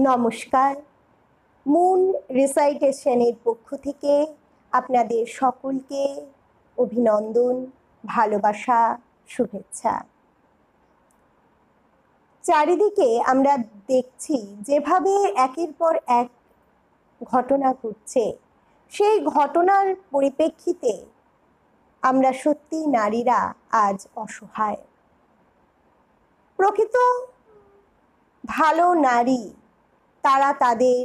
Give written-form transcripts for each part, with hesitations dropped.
নমস্কার। মুন রিসাইটেশনের পক্ষ থেকে আপনাদের সকলকে অভিনন্দন, ভালোবাসা, শুভেচ্ছা। চারিদিকে আমরা দেখছি যেভাবে একের পর এক ঘটনা ঘটছে, সেই ঘটনার পরিপ্রেক্ষিতে আমরা সত্যি নারীরা আজ অসহায়। প্রকৃত ভালো নারী তারা তাদের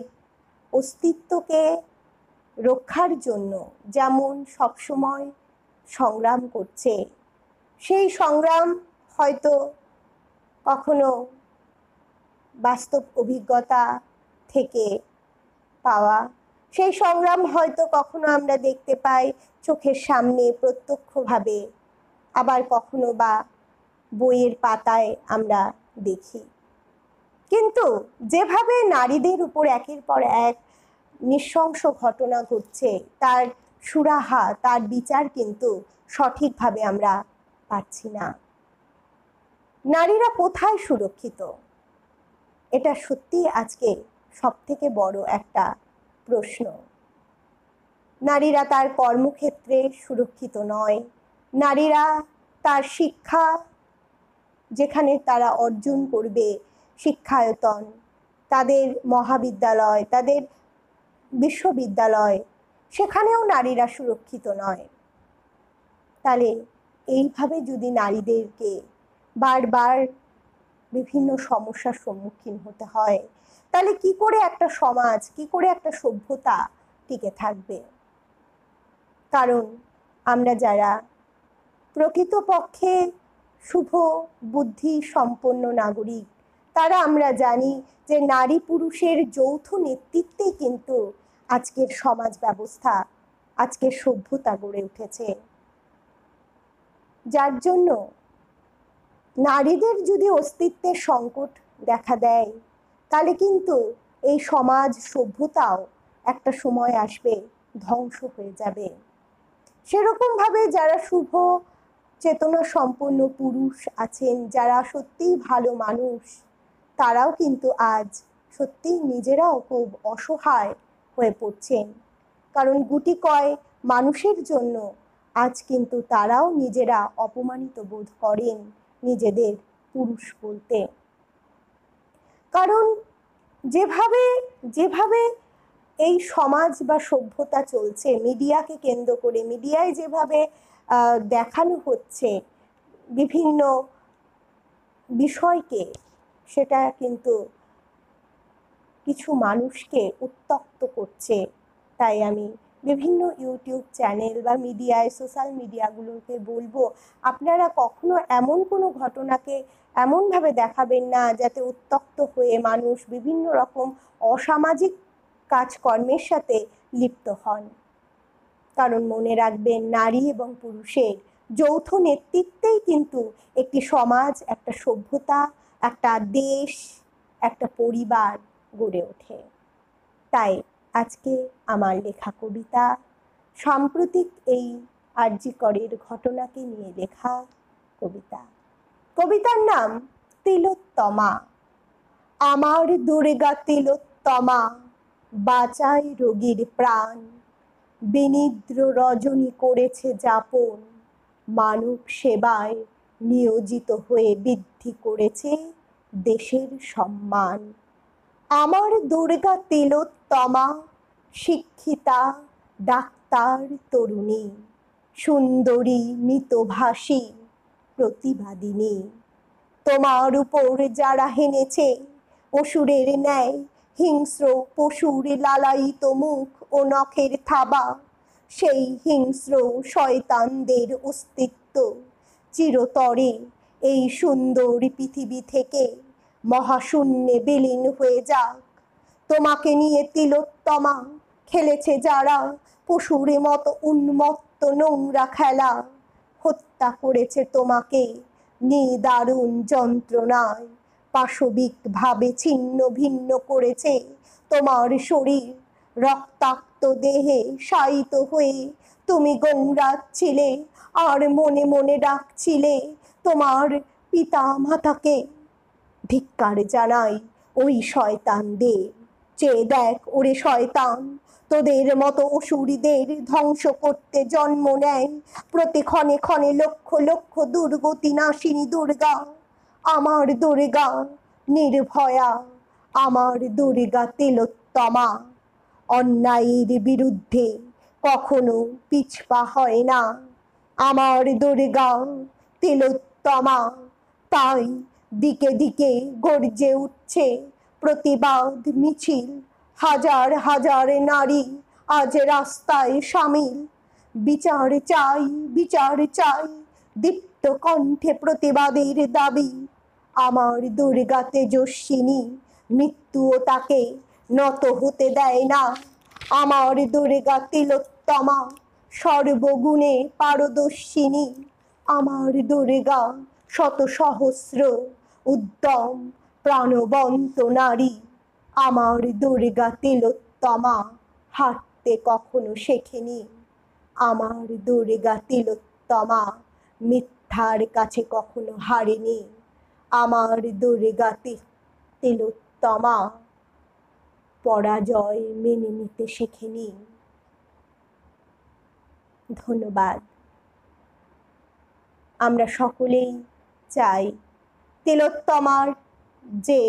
অস্তিত্বকে রক্ষার জন্য যেমন সবসময় সংগ্রাম করছে, সেই সংগ্রাম হয়তো কখনো বাস্তব অভিজ্ঞতা থেকে পাওয়া, সেই সংগ্রাম হয়তো কখনো আমরা দেখতে পাই চোখের সামনে প্রত্যক্ষভাবে, আবার কখনো বা বইয়ের পাতায় আমরা দেখি। কিন্তু যেভাবে নারীদের উপর একের পর এক নৃশংস ঘটনা ঘটছে, তার সুরাহা, তার বিচার কিন্তু সঠিকভাবে আমরা পাচ্ছি না। নারীরা কোথায় সুরক্ষিত? এটা সত্যি আজকে সবথেকে বড় একটা প্রশ্ন। নারীরা তার কর্মক্ষেত্রে সুরক্ষিত নয়, নারীরা তার শিক্ষা যেখানে তারা অর্জন করবে, শিক্ষায়তন, তাদের মহাবিদ্যালয়, তাদের বিশ্ববিদ্যালয়, সেখানেও নারীরা সুরক্ষিত নয়। তাহলে এইভাবে যদি নারীদেরকে বারবার বিভিন্ন সমস্যার সম্মুখীন হতে হয়, তাহলে কি করে একটা সমাজ, কি করে একটা সভ্যতা টিকে থাকবে? কারণ আমরা যারা প্রকৃতপক্ষে শুভ বুদ্ধি সম্পন্ন নাগরিক, তারা আমরা জানি যে নারী পুরুষের যৌথ নেতৃত্বেই কিন্তু আজকের সমাজ ব্যবস্থা, আজকের সভ্যতা গড়ে উঠেছে। যার জন্য নারীদের যদি অস্তিত্বের সংকট দেখা দেয়, তাহলে কিন্তু এই সমাজ সভ্যতাও একটা সময় আসবে ধ্বংস হয়ে যাবে। সেরকমভাবে যারা শুভ চেতনা সম্পন্ন পুরুষ আছেন, যারা সত্যিই ভালো মানুষ, তারাও কিন্তু আজ সত্যিই নিজেরাও খুব অসহায় হয়ে পড়ছেন। কারণ গুটি কয় মানুষের জন্য আজ কিন্তু তারাও নিজেরা অপমানিত বোধ করেন নিজেদের পুরুষ বলতে। কারণ যেভাবে এই সমাজ বা সভ্যতা চলছে, মিডিয়াকে কেন্দ্র করে, মিডিয়ায় যেভাবে দেখানো হচ্ছে বিভিন্ন বিষয়কে, সেটা কিন্তু কিছু মানুষকে উত্তক্ত করছে। তাই আমি বিভিন্ন ইউটিউব চ্যানেল বা মিডিয়ায়, সোশ্যাল মিডিয়াগুলোকে বলবো, আপনারা কখনো এমন কোনো ঘটনাকে এমনভাবে দেখাবেন না যাতে উত্তক্ত হয়ে মানুষ বিভিন্ন রকম অসামাজিক কাজকর্মের সাথে লিপ্ত হন। কারণ মনে রাখবেন, নারী এবং পুরুষের যৌথ নেতৃত্বেই কিন্তু একটি সমাজ, একটা সভ্যতা, একটা দেশ, একটা পরিবার গড়ে ওঠে। তাই আজকে আমার লেখা কবিতা, সাম্প্রতিক এই আরজি করের ঘটনাকে নিয়ে লেখা কবিতা। কবিতার নাম তিলোত্তমা। আমার দুর্গা তিলোত্তমা, বাঁচায় রোগীর প্রাণ, বিনিদ্র রজনী করেছে যাপন, মানব সেবায় নিয়োজিত হয়ে বৃদ্ধি করেছে দেশের সম্মান। আমার দুর্গা তিলোত্তমা শিক্ষিতা, ডাক্তার, তরুণী, সুন্দরী, মিতভাষী, প্রতিবাদিনী। তোমার উপর যারা হেনেছে অসুরের ন্যায় হিংস্র পশুর লালায়িত মুখ ও নখের থাবা, সেই হিংস্র শয়তানদের অস্তিত্ব চিরতরে এই সুন্দর পৃথিবী থেকে মহাশূন্যে বিলীন হয়ে যাক। তোমাকে নিয়ে তিলোত্তমা খেলেছে যারা পশুর মতো উন্মত্ত নোংরা খেলা, হত্যা করেছে তোমাকে নিদারুণ যন্ত্রণায়, পাশবিকভাবে ছিন্ন ভিন্ন করেছে তোমার শরীর। রক্তাক্ত দেহে শায়িত হয়ে তুমি গোংড়াচ্ছিলে আর মনে মনে ডাকছিলে তোমার পিতা মাতাকে। ধিক্কার জানাই ওই শয়তানদের। চেয়ে দেখ ওরে শয়তান, তোদের মতো অসুরীদের ধ্বংস করতে জন্ম নেয় প্রতি ক্ষণে ক্ষণে লক্ষ লক্ষ দুর্গতি নাশিনী দুর্গা। আমার দুর্গা নির্ভয়া, আমার দুর্গা তিলোত্তমা। অন্যায়ের বিরুদ্ধে কখনো পিছপা হয় না আমার দুর্গা তিলোত্তমা। তাই দিকে দিকে গর্জে উঠছে প্রতিবাদ মিছিল, হাজার হাজার নারী আজ রাস্তায় সামিল। বিচার চাই, বিচার চাই, দীপ্ত কণ্ঠে প্রতিবাদের দাবি। আমার দুর্গা তেজস্বিনী, মৃত্যুও তাকে নত হতে দেয় না। আমার দুর্গা তিলোত্তমা, সর্বগুণে পারদর্শিনী। আমার দুর্গা শত সহস্র উদ্যম প্রাণবন্ত নারী। আমার দুর্গা তিলোত্তমা হাঁটতে কখনো শেখেনি। আমার দুর্গা তিলোত্তমা মিথ্যার কাছে কখনো হারেনি। আমার দুর্গা তিলোত্তমা পরাজয় মেনে নিতে শেখেনি। ধন্যবাদ। আমরা সকলেই চাই তিলোত্তমার যে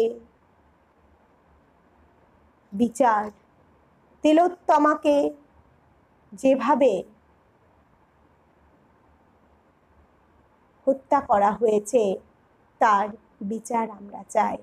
বিচার, তিলোত্তমাকে যেভাবে হত্যা করা হয়েছে তার বিচার আমরা চাই।